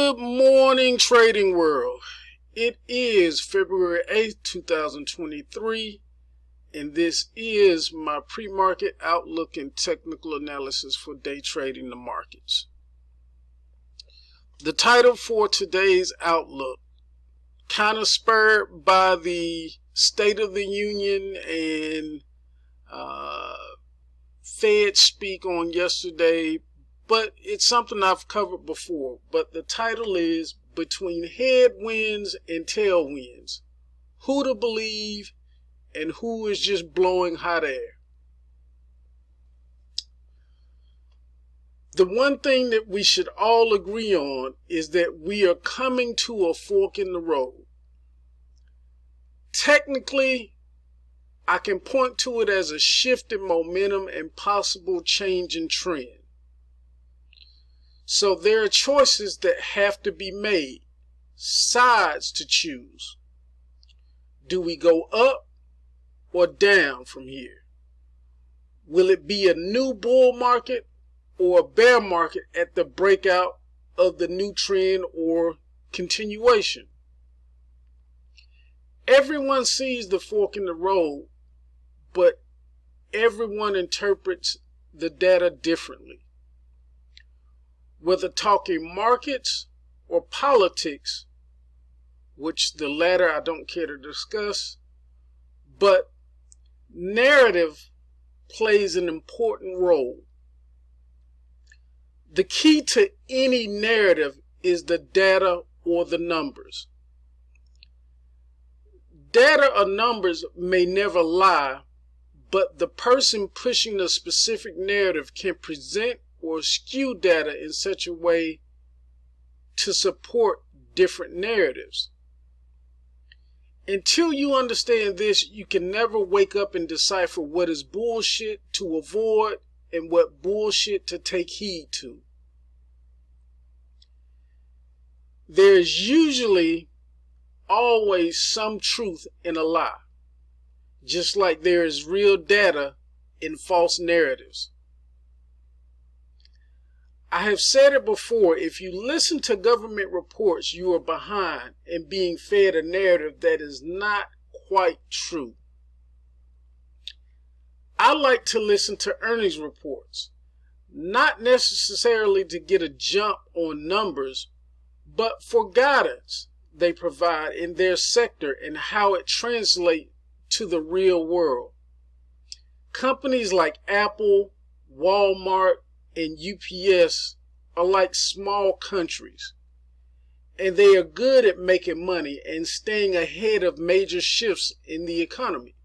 Good morning, trading world. It is February 8th, 2023, and this is my pre-market outlook and technical analysis for day trading the markets. The title for today's outlook, kind of spurred by the State of the Union and Fed speak on yesterday, but it's something I've covered before. But the title is Between Headwinds and Tailwinds, Who to Believe and Who is Just Blowing Hot Air. The one thing that we should all agree on is that we are coming to a fork in the road. Technically, I can point to it as a shift in momentum and possible change in trend. So there are choices that have to be made, sides to choose. Do we go up or down from here? Will it be a new bull market or a bear market at the breakout of the new trend or continuation? Everyone sees the fork in the road, but everyone interprets the data differently. Whether talking markets or politics, which the latter I don't care to discuss, but narrative plays an important role. The key to any narrative is the data or the numbers. Data or numbers may never lie, but the person pushing the specific narrative can present or skew data in such a way to support different narratives. Until you understand this, you can never wake up and decipher what is bullshit to avoid and what bullshit to take heed to. There's usually always some truth in a lie, just like there is real data in false narratives. I have said it before, if you listen to government reports, you are behind and being fed a narrative that is not quite true. I like to listen to earnings reports, not necessarily to get a jump on numbers, but for guidance they provide in their sector and how it translates to the real world. Companies like Apple, Walmart, and UPS are like small countries, and they are good at making money and staying ahead of major shifts in the economy.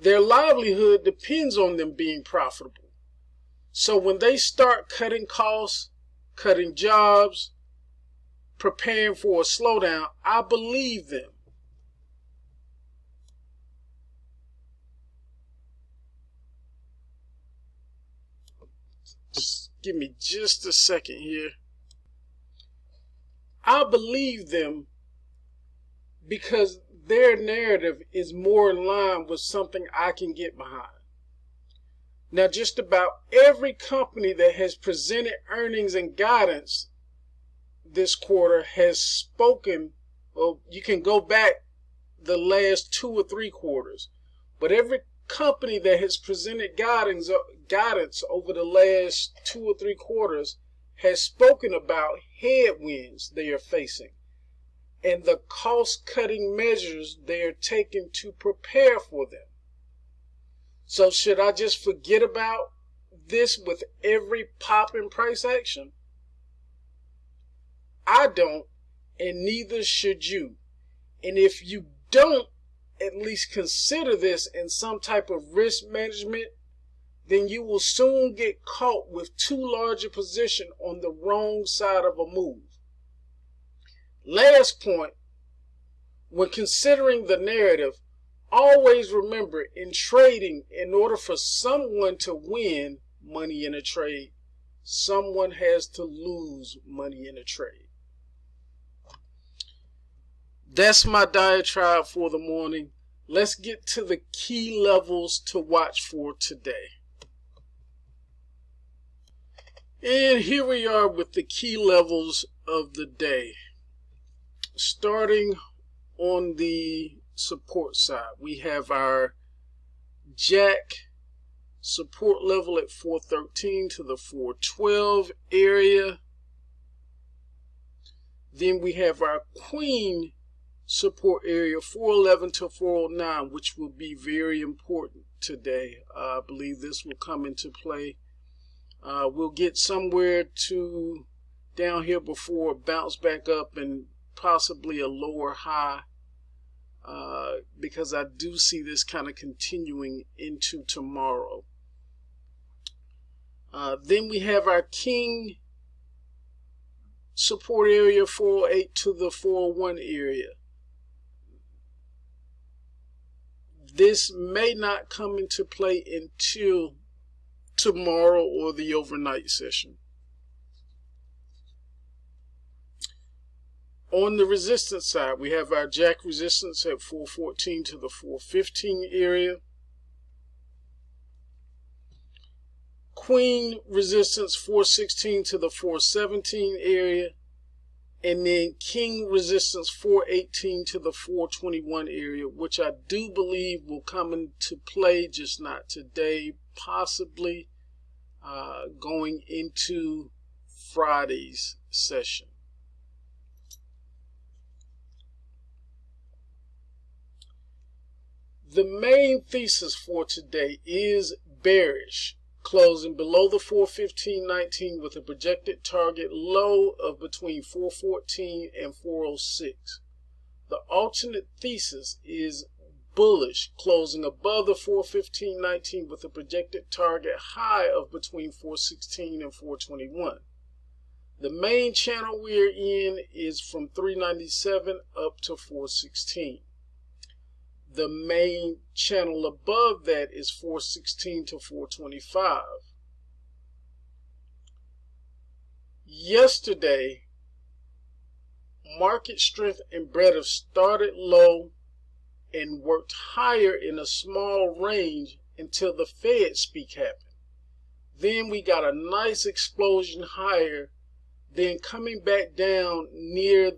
Their livelihood depends on them being profitable. So when they start cutting costs, cutting jobs, preparing for a slowdown, I believe them. Just give me just a second here. I believe them because their narrative is more in line with something I can get behind. Now, just about every company that has presented earnings and guidance this quarter has spoken. Well, you can go back the last 2 or 3 quarters, but every company that has presented guidance over the last 2 or 3 quarters has spoken about headwinds they are facing and the cost-cutting measures they are taking to prepare for them. So should I just forget about this with every pop in price action? I don't, and neither should you. And if you don't at least consider this in some type of risk management, then you will soon get caught with too large a position on the wrong side of a move. Last point, when considering the narrative, always remember in trading, in order for someone to win money in a trade, someone has to lose money in a trade. That's my diatribe for the morning. Let's get to the key levels to watch for today. And here we are with the key levels of the day. Starting on the support side, we have our Jack support level at 413 to the 412 area. Then we have our Queen support area 411 to 409, which will be very important today. I believe this will come into play. We'll get somewhere to down here before it bounce back up and possibly a lower high, because I do see this kind of continuing into tomorrow. Then we have our King support area 408 to the 401 area. This may not come into play until tomorrow or the overnight session. On the resistance side, we have our Jack resistance at 414 to the 415 area. Queen resistance 416 to the 417 area. And then King resistance 418 to the 421 area, which I do believe will come into play, just not today, possibly going into Friday's session. The main thesis for today is bearish, closing below the 415.19 with a projected target low of between 414 and 406. The alternate thesis is bullish, closing above the 415.19 with a projected target high of between 416 and 421. The main channel we're in is from 397 up to 416. The main channel above that is 416 to 425. Yesterday, market strength and breadth started low and worked higher in a small range until the Fed speak happened. Then we got a nice explosion higher, then coming back down near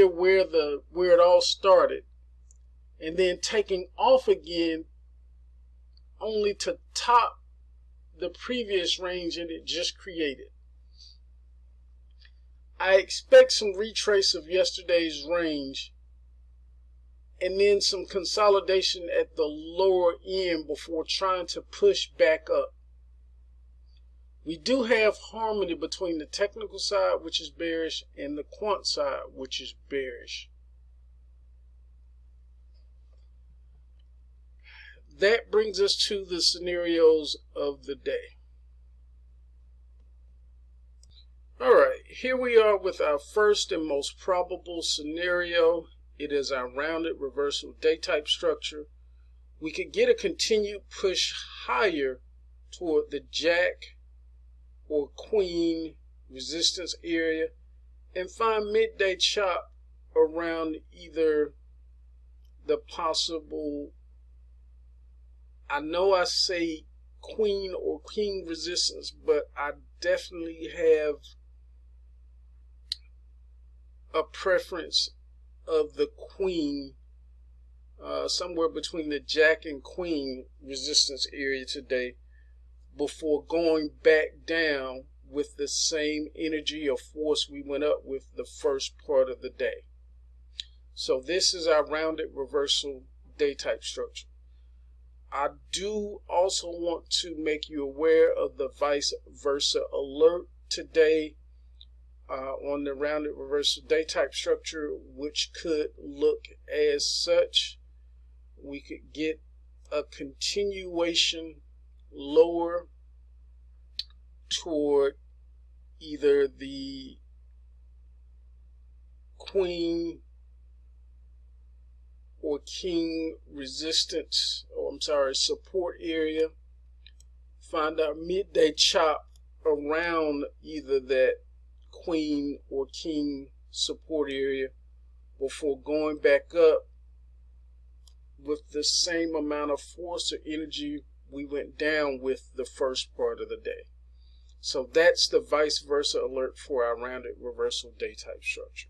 where it all started, and then taking off again only to top the previous range that it just created. I expect some retrace of yesterday's range and then some consolidation at the lower end before trying to push back up. We do have harmony between the technical side, which is bearish, and the quant side, which is bearish. That brings us to the scenarios of the day. All right, here we are with our first and most probable scenario. It is our rounded reversal day type structure. We could get a continued push higher toward the Jack or Queen resistance area and find midday chop around either the possible, I know I say Queen or King resistance, but I definitely have a preference of the Queen, somewhere between the Jack and Queen resistance area today, before going back down with the same energy or force we went up with the first part of the day. So this is our rounded reversal day type structure. I do also want to make you aware of the vice versa alert today on the rounded reversal day type structure, which could look as such. We could get a continuation lower toward either the Queen or King resistance, or I'm sorry, support area. Find our midday chop around either that Queen or King support area before going back up with the same amount of force or energy we went down with the first part of the day. So that's the vice versa alert for our rounded reversal day type structure.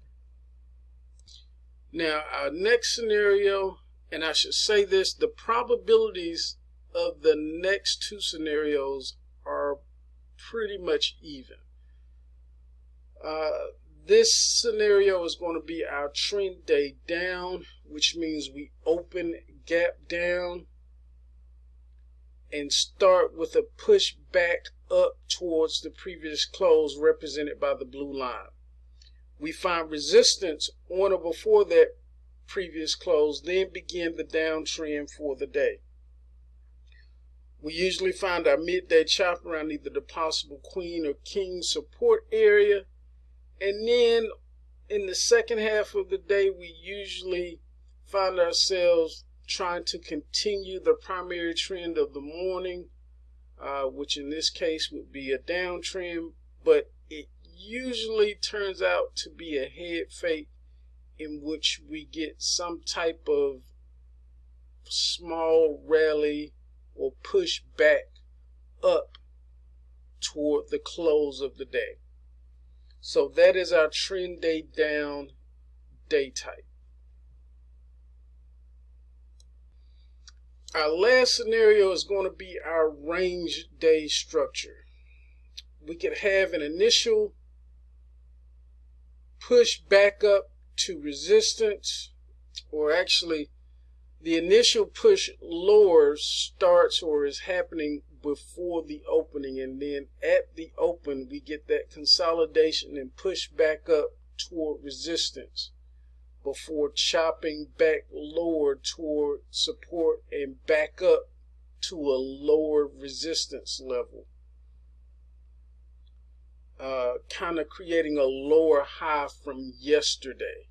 Now our next scenario, and I should say this, the probabilities of the next two scenarios are pretty much even. This scenario is going to be our trend day down, which means we open gap down and start with a push back up towards the previous close represented by the blue line. We find resistance on or before that previous close, then begin the downtrend for the day. We usually find our midday chop around either the possible queen or king support area. And then in the second half of the day, we usually find ourselves trying to continue the primary trend of the morning, which in this case would be a downtrend, but it usually turns out to be a head fake in which we get some type of small rally or push back up toward the close of the day. So that is our trend day down day type. Our last scenario is going to be our range day structure. We could have an initial push back up to resistance, or actually the initial push lower starts or is happening before the opening, and then at the open we get that consolidation and push back up toward resistance before chopping back lower toward support and back up to a lower resistance level, kind of creating a lower high from yesterday,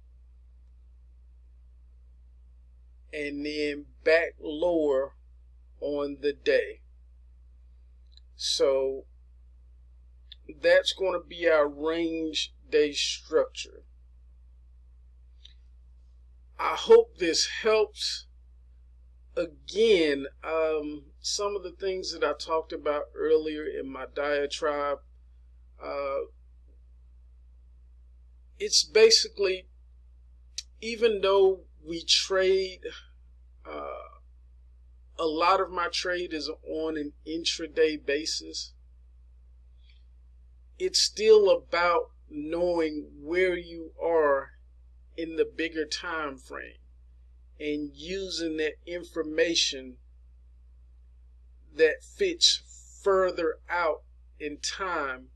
and then back lower on the day. So that's going to be our range day structure. I hope this helps. Again, some of the things that I talked about earlier in my diatribe, it's basically, even though we trade, a lot of my trade is on an intraday basis, it's still about knowing where you are in the bigger time frame and using that information that fits further out in time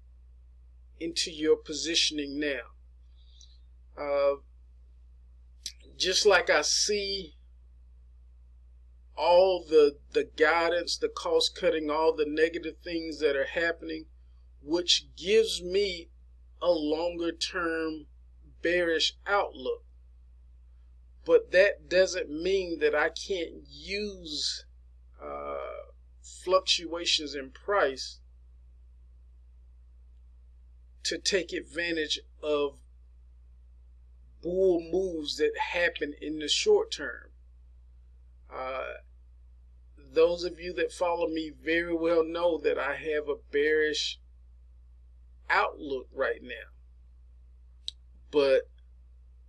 into your positioning now. Just like I see all the guidance, the cost cutting, all the negative things that are happening, which gives me a longer term bearish outlook. But that doesn't mean that I can't use fluctuations in price to take advantage of bull moves that happen in the short term. Those of you that follow me very well know that I have a bearish outlook right now, but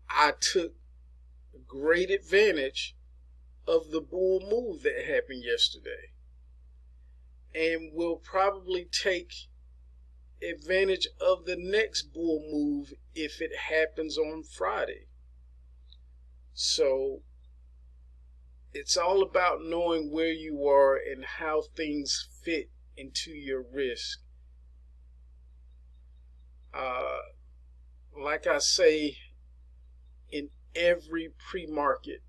I took great advantage of the bull move that happened yesterday, and will probably take advantage of the next bull move if it happens on Friday. So it's all about knowing where you are and how things fit into your risk. Like I say in every pre-market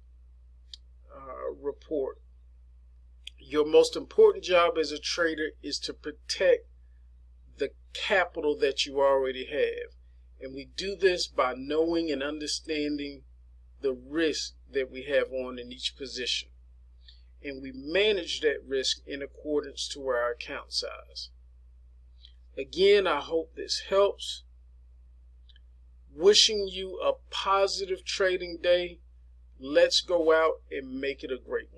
report, your most important job as a trader is to protect the capital that you already have. And we do this by knowing and understanding the risk that we have on in each position. And we manage that risk in accordance to our account size. Again, I hope this helps. Wishing you a positive trading day. Let's go out and make it a great one.